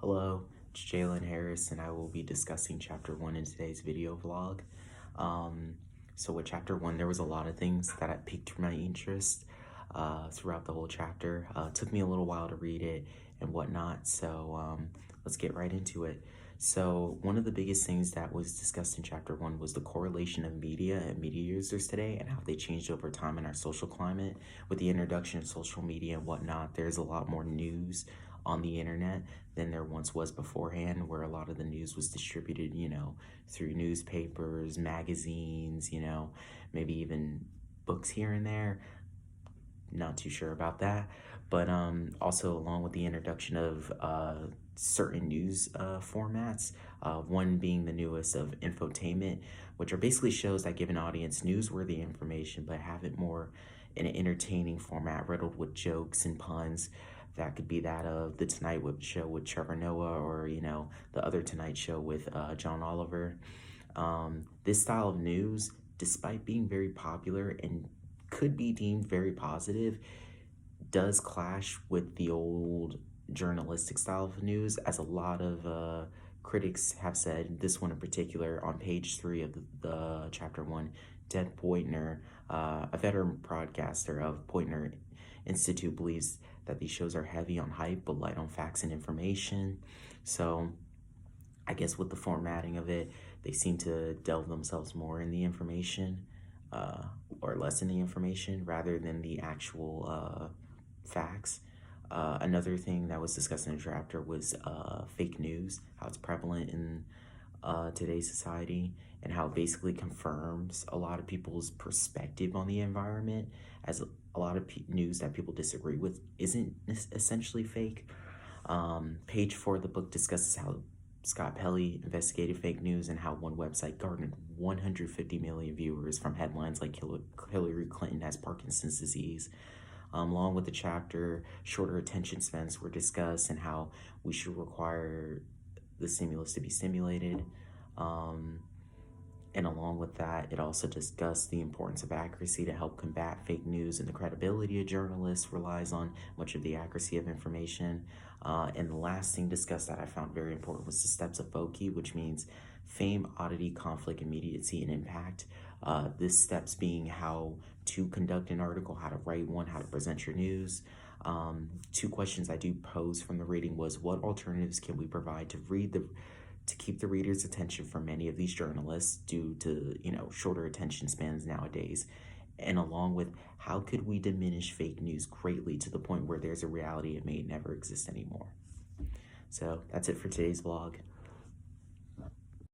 Hello, it's Jalen Harris, and I will be discussing Chapter 1 in today's video vlog. Um, so with Chapter 1, there was a lot of things that had piqued my interest throughout the whole chapter. It took me a little while to read it and whatnot, so let's get right into it. So one of the biggest things that was discussed in Chapter 1 was the correlation of media and media users today and how they changed over time in our social climate. With the introduction of social media and whatnot, there's a lot more news on the internet than there once was beforehand, where a lot of the news was distributed, through newspapers, magazines, maybe even books here and there. Not too sure about that. But also, along with the introduction of certain news formats, one being the newest of infotainment, which are basically shows that give an audience newsworthy information but have it more in an entertaining format, riddled with jokes and puns. That could be that of the Tonight Show with Trevor Noah, or the other Tonight Show with John Oliver. This style of news, despite being very popular and could be deemed very positive, does clash with the old journalistic style of news, as a lot of critics have said. This one in particular, on page 3 of the Chapter 1, Ted Poitner, a veteran broadcaster of Poitner Institute, believes that these shows are heavy on hype but light on facts and information. So I guess with the formatting of it, they seem to delve themselves more in the information, or less in the information rather than the actual facts. Another thing that was discussed in the chapter was fake news, how it's prevalent in today's society, and how it basically confirms a lot of people's perspective on the environment, as a lot of news that people disagree with isn't essentially fake. Page 4 of the book discusses how Scott Pelley investigated fake news and how one website garnered 150 million viewers from headlines like Hillary Clinton has Parkinson's disease. Along with the chapter, shorter attention spans were discussed and how we should require the stimulus to be stimulated. And along with that, it also discussed the importance of accuracy to help combat fake news, and the credibility of journalists relies on much of the accuracy of information. And the last thing discussed that I found very important was the steps of FOCI, which means fame, oddity, conflict, immediacy, and impact. This steps being how to conduct an article, how to write one, how to present your news. Two questions I do pose from the reading was, what alternatives can we provide to keep the reader's attention for many of these journalists due to shorter attention spans nowadays? And along with, how could we diminish fake news greatly to the point where there's a reality it may never exist anymore? So that's it for today's vlog.